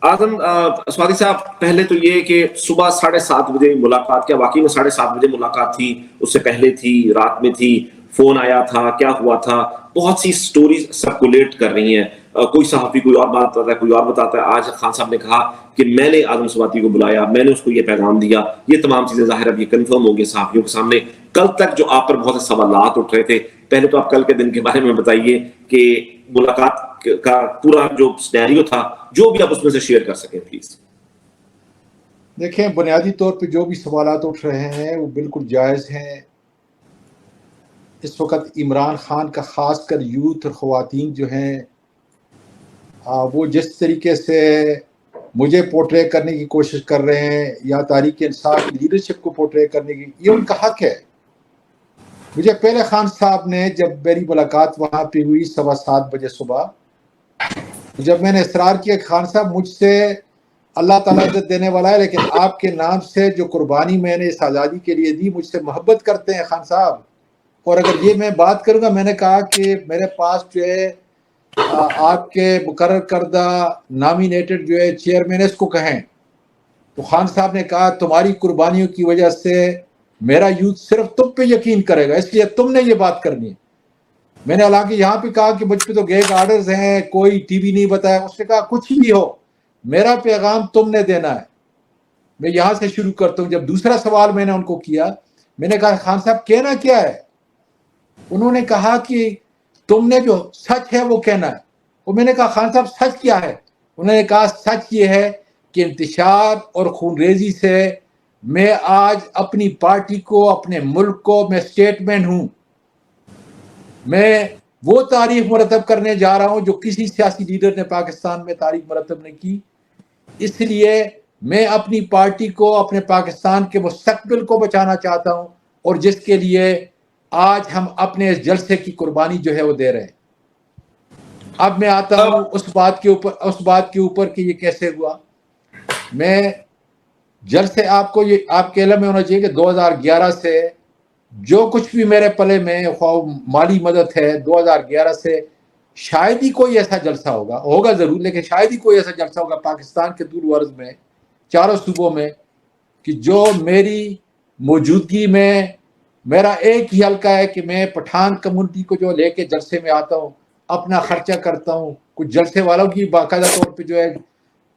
आजम स्वाति साहब, पहले तो ये कि सुबह 7:30 मुलाकात, क्या वाकई में 7:30 मुलाकात थी, उससे पहले थी, रात में थी, फोन आया था, क्या हुआ था? बहुत सी स्टोरीज सर्कुलेट कर रही हैं। कोई सहाफी कोई और बात बताता है, कोई और बताता है। आज खान साहब ने कहा कि मैंने आजम स्वाति को बुलाया, मैंने उसको ये पैगाम दिया। ये तमाम चीजें जाहिर अब ये कन्फर्म हो गई सहाफियों के सामने। कल तक जो आप पर बहुत से सवालात उठ रहे थे, पहले तो आप कल के दिन के बारे में बताइए कि मुलाकात का पूरा जो सिनेरियो था, जो भी आप उसमें से शेयर कर सकें प्लीज। देखें, बुनियादी तौर पे जो भी सवालात उठ रहे हैं वो बिल्कुल जायज़ हैं। इस वक्त इमरान खान का ख़ासकर यूथ और ख़वातीन जो हैं वो जिस तरीके से मुझे पोर्ट्रे करने की कोशिश कर रहे हैं या तहरीक इंसाफ की लीडरशिप को पोर्ट्रे करने की, ये उनका हक है। मुझे पहले खान साहब ने, जब मेरी मुलाकात वहाँ पे हुई 7:15 सुबह, जब मैंने इसरार किया खान साहब मुझसे अल्लाह ताला इज्जत देने वाला है, लेकिन आपके नाम से जो कुर्बानी मैंने इस आज़ादी के लिए दी, मुझसे मोहब्बत करते हैं खान साहब, और अगर ये मैं बात करूँगा, मैंने कहा कि मेरे पास जो है आपके मुकर्रर करदा नॉमिनेटेड जो है चेयरमैन इसको कहें, तो खान साहब ने कहा तुम्हारी कुर्बानियों की वजह से मेरा यूथ सिर्फ तुम पे यकीन करेगा, इसलिए तुमने ये बात करनी है। मैंने हालांकि यहाँ पे कहा कि मुझ पे तो गैग आर्डर्स हैं, कोई टीवी नहीं बताया। उसने कहा कुछ भी हो, मेरा पैगाम तुमने देना है। मैं यहाँ से शुरू करता हूँ। जब दूसरा सवाल मैंने उनको किया, मैंने कहा खान साहब कहना क्या है? उन्होंने कहा कि तुमने जो सच है वो कहना है। और मैंने कहा खान साहब सच क्या है? उन्होंने कहा सच ये है कि इंतशार और खूनरेजी से मैं आज अपनी पार्टी को, अपने मुल्क को, मैं स्टेटमैन हूँ, मैं वो तारीख मुरतब करने जा रहा हूँ जो किसी सियासी लीडर ने पाकिस्तान में तारीख मुरतब नहीं की। इसलिए मैं अपनी पार्टी को, अपने पाकिस्तान के मुस्तकबिल को बचाना चाहता हूँ, और जिसके लिए आज हम अपने इस जलसे की कुर्बानी जो है वो दे रहे हैं। अब मैं आता हूँ उस बात के ऊपर कि ये कैसे हुआ। मैं जलसे आपको ये आपके इल्म में होना चाहिए कि 2011 से जो कुछ भी मेरे पले में माली मदद है, 2011 से शायद ही कोई ऐसा जलसा होगा ज़रूर, लेकिन शायद ही कोई ऐसा जलसा होगा पाकिस्तान के दूर वर्ज में, चारों सूबों में, कि जो मेरी मौजूदगी में, मेरा एक ही हल्का है कि मैं पठान कम्युनिटी को जो लेके जलसे में आता हूँ, अपना खर्चा करता हूँ, कुछ जलसे वालों की बाकायदा तौर पे जो है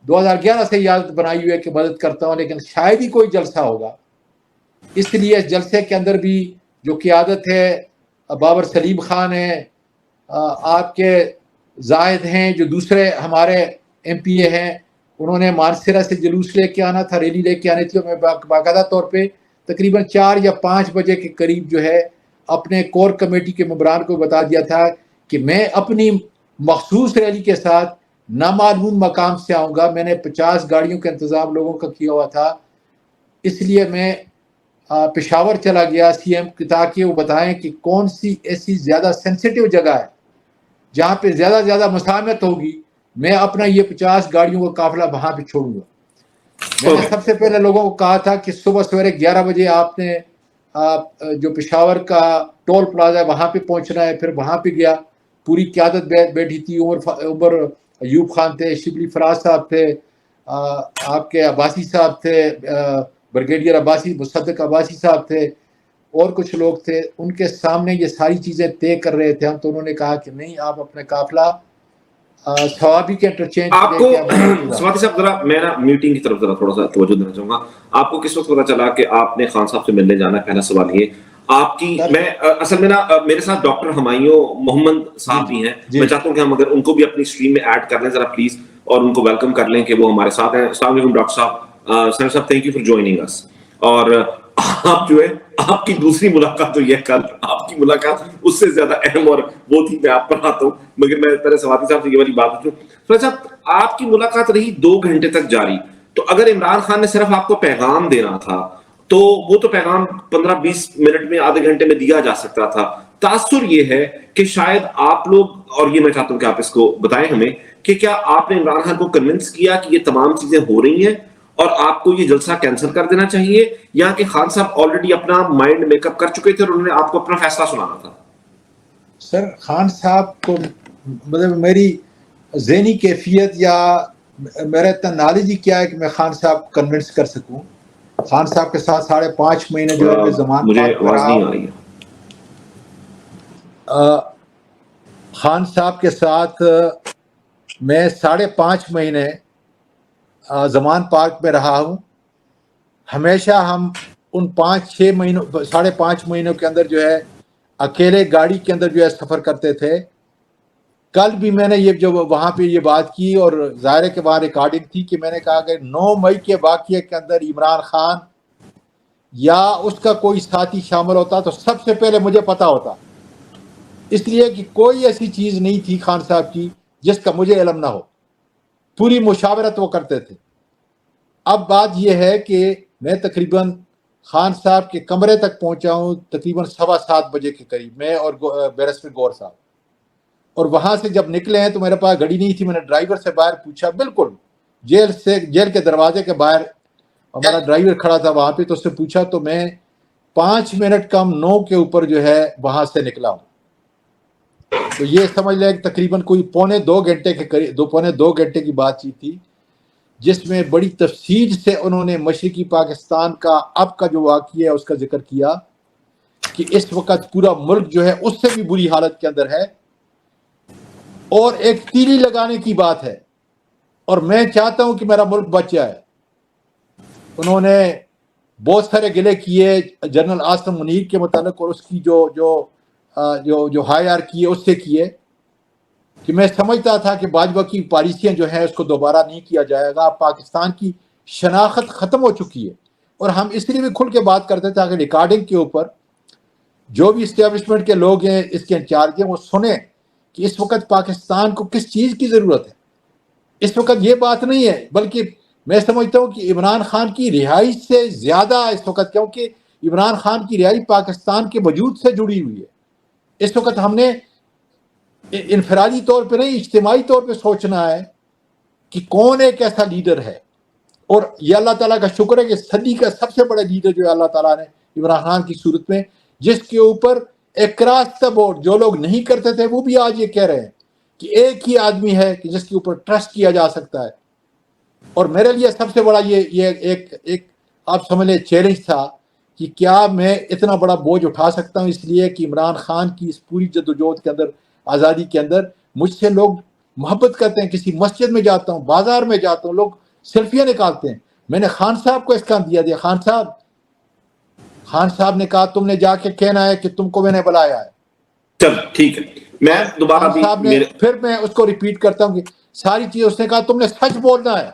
2011 से याद बनाई हुई है कि मदद करता हूँ, लेकिन शायद ही कोई जलसा होगा। इसलिए इस जलसे के अंदर भी जो क़ियादत है, बाबर सलीम खान है, आपके जाहिद हैं, जो दूसरे हमारे MPA हैं, उन्होंने मानसरा से जुलूस लेके आना था, रैली लेके आनी थी, और मैं बाकायदा तौर पे तकरीबन 4 या 5 बजे के करीब जो है अपने कोर कमेटी के मेंबरान को बता दिया था कि मैं अपनी मखसूस रैली के साथ नामालूम मकाम से आऊँगा। मैंने 50 गाड़ियों का इंतज़ाम लोगों का किया हुआ था, इसलिए मैं पेशावर चला गया CM की, ताकि वो बताएं कि कौन सी ऐसी ज़्यादा सेंसिटिव जगह है जहाँ पे ज़्यादा मसामत होगी, मैं अपना ये 50 गाड़ियों का काफिला वहाँ पे छोड़ूंगा। मैंने सबसे पहले लोगों को कहा था कि सुबह सवेरे 11 बजे आपने जो पेशावर का टोल प्लाजा है वहाँ पे पहुँचना है। फिर वहाँ पे गया, पूरी क़यादत बैठी थी, उमर अयूब खान थे, शिबली फराज साहब थे, आपके अब्बासी साहब थे, ब्रिगेडियर अब्बासी, मुसद्दक अब्बासी साहब थे, और कुछ लोग थे। उनके सामने ये सारी चीज़ें तय कर रहे थे हम, तो उन्होंने कहा कि नहीं, आप अपने काफिला सवाबी के इंटरचेंज आपको स्वाति साहब, जरा मैं ना मीटिंग की तरफ जरा थोड़ा सा तवज्जो देना चाहूंगा। आपको किस वक्त पता चला कि आपने खान साहब से मिलने जाना है? पहला सवाल ये आपकी, मैं असल में ना मेरे साथ डॉक्टर हुमायूं मोहम्मद साहब भी हैं, मैं चाहता हूँ कि हम अगर उनको भी अपनी स्ट्रीम में ऐड कर लें जरा प्लीज, और उनको वेलकम कर लें कि वो हमारे साथ हैं। अस्सलाम वालेकुम डॉक्टर साहब, सर साहब, thank you for joining us. और आप जो है, आपकी दूसरी मुलाकात तो यह कल, आपकी मुलाकात उससे ज्यादा अहम और वो थी। मैं आप पर आता हूँ, मगर मैं पहले स्वाति साहब से ये वाली बात पूछूं। साहब, आपकी मुलाकात रही 2 घंटे तक जारी, तो अगर इमरान खान ने सिर्फ आपको पैगाम देना था तो वो तो पैगाम 15-20 मिनट में, आधे घंटे में दिया जा सकता था। तासुर ये है कि शायद आप लोग, और ये मैं चाहता हूं कि आप इसको बताएं हमें, कि क्या आपने इमरान खान को कन्विंस किया कि ये तमाम चीजें हो रही हैं और आपको ये जलसा कैंसिल कर देना चाहिए, या कि खान साहब ऑलरेडी अपना माइंड मेकअप कर चुके थे और उन्होंने आपको अपना फैसला सुनाना था? सर, खान साहब को मतलब मेरी ज़हनी कैफियत या میرا اتنا نالج ہی کیا ہے کہ میں خان صاحب کنونس کر سکوں. خان صاحب کے ساتھ 5.5 مہینے جو ہے میں زمان مجھے پاک میں آواز رہا نہیں ہوں. آ رہی ہے. خان صاحب کے ساتھ میں 5.5 مہینے زمان پارک میں رہا ہوں. ہمیشہ ہم ان 5-6 مہینوں 5.5 مہینوں کے اندر جو ہے اکیلے گاڑی کے اندر جو ہے سفر کرتے تھے. کل بھی میں نے یہ جو وہاں پہ یہ بات کی اور ظاہر کے وہاں ریکارڈنگ تھی کہ میں نے کہا کہ 9 مئی کے واقعے کے اندر عمران خان یا اس کا کوئی ساتھی شامل ہوتا تو سب سے پہلے مجھے پتا ہوتا، اس لیے کہ کوئی ایسی چیز نہیں تھی خان صاحب کی جس کا مجھے علم نہ ہو. پوری مشاورت وہ کرتے تھے. اب بات یہ ہے کہ میں تقریباً خان صاحب کے کمرے تک پہنچا ہوں تقریباً 7:15 بجے کے قریب، میں اور بیرسٹر گور صاحب. اور وہاں سے جب نکلے ہیں تو میرے پاس گاڑی نہیں تھی. میں نے ڈرائیور سے باہر پوچھا، بالکل جیل کے دروازے کے باہر ہمارا ڈرائیور کھڑا تھا وہاں پہ، تو اس سے پوچھا تو میں 5 منٹ کم 9 کے اوپر جو ہے وہاں سے نکلا ہوں. تو یہ سمجھ لیں کہ تقریباً کوئی پونے 2 گھنٹے کے قریب پونے 2 گھنٹے کی بات چیت تھی، جس میں بڑی تفصیل سے انہوں نے مشرقی پاکستان کا اب کا جو واقعہ ہے اس کا ذکر کیا کہ اس وقت پورا ملک جو ہے اس سے بھی بری حالت کے اندر ہے اور ایک تیلی لگانے کی بات ہے اور میں چاہتا ہوں کہ میرا ملک بچ جائے. انہوں نے بہت سارے گلے کیے جنرل عاصم منیر کے متعلق اور اس کی جو ہائر کیے اس سے کیے کہ میں سمجھتا تھا کہ باجوہ کی پالیسیاں جو ہیں اس کو دوبارہ نہیں کیا جائے گا. پاکستان کی شناخت ختم ہو چکی ہے اور ہم اس لیے بھی کھل کے بات کرتے تھے کہ ریکارڈنگ کے اوپر جو بھی اسٹیبلشمنٹ کے لوگ ہیں اس کے انچارج ہیں وہ سنیں کہ اس وقت پاکستان کو کس چیز کی ضرورت ہے. اس وقت یہ بات نہیں ہے، بلکہ میں سمجھتا ہوں کہ عمران خان کی رہائی سے زیادہ اس وقت، کیونکہ عمران خان کی رہائی پاکستان کے وجود سے جڑی ہوئی ہے. اس وقت ہم نے انفرادی طور پہ نہیں اجتماعی طور پہ سوچنا ہے کہ کون ایک ایسا لیڈر ہے. اور یہ اللہ تعالیٰ کا شکر ہے کہ صدی کا سب سے بڑا لیڈر جو ہے اللہ تعالیٰ نے عمران خان کی صورت میں، جس کے اوپر اکراس دا بورڈ جو لوگ نہیں کرتے تھے وہ بھی آج یہ کہہ رہے ہیں کہ ایک ہی آدمی ہے کہ جس کے اوپر ٹرسٹ کیا جا سکتا ہے. اور میرے لیے سب سے بڑا یہ ایک آپ سمجھ لیں چیلنج تھا کہ کیا میں اتنا بڑا بوجھ اٹھا سکتا ہوں، اس لیے کہ عمران خان کی اس پوری جدوجہد کے اندر، آزادی کے اندر مجھ سے لوگ محبت کرتے ہیں. کسی مسجد میں جاتا ہوں، بازار میں جاتا ہوں، لوگ سیلفیاں نکالتے ہیں. میں نے خان صاحب کو اس کا دیا خان صاحب نے کہا تم نے جا کے کہنا ہے کہ تم کو میں نے بلایا ہے. چل ٹھیک ہے، میں دوبارہ خان صاحب نے پھر میں اس کو ریپیٹ کرتا ہوں کہ ساری چیز اس نے کہا تم نے سچ بولنا ہے.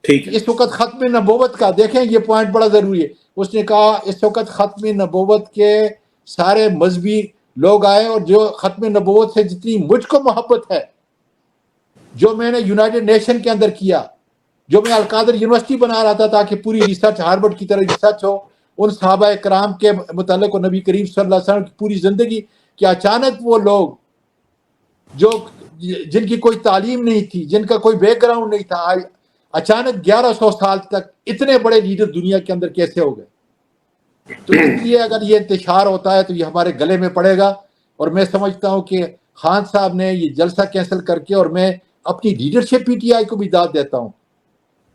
ٹھیک ہے. اس وقت ختم نبوت کا دیکھیں یہ پوائنٹ بڑا ضروری ہے. اس نے کہا اس وقت ختم نبوت کے سارے مذہبی لوگ آئے اور جو ختم نبوت سے جتنی مجھ کو محبت ہے، جو میں نے یونائٹڈ نیشن کے اندر کیا، جو میں القادر یونیورسٹی بنا رہا تھا تاکہ پوری ریسرچ ہارورڈ کی طرح ریسرچ ہو ان صحابہ کرام کے متعلق اور نبی کریم صلی اللہ علیہ وسلم کی پوری زندگی، کہ اچانک وہ لوگ جن کی کوئی تعلیم نہیں تھی، جن کا کوئی بیک گراؤنڈ نہیں تھا، اچانک 1100 سال تک اتنے بڑے لیڈر دنیا کے اندر کیسے ہو گئے. تو اس لیے اگر یہ انتشار ہوتا ہے تو یہ ہمارے گلے میں پڑے گا. اور میں سمجھتا ہوں کہ خان صاحب نے یہ جلسہ کینسل کر کے، اور میں اپنی لیڈرشپ پی ٹی آئی کو بھی داد دیتا ہوں،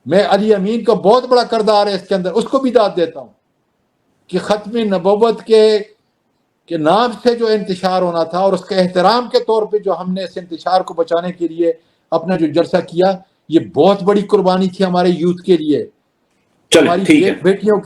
میں علی امین کا بہت بڑا کردار ہے اس کے اندر، اس کو بھی داد دیتا ہوں کہ ختم نبوت کے نام سے جو انتشار ہونا تھا اور اس کے احترام کے طور پہ جو ہم نے اس انتشار کو بچانے کے لیے اپنا جو جلسہ کیا، یہ بہت بڑی قربانی تھی ہمارے یوتھ کے لیے، ہماری بیٹیوں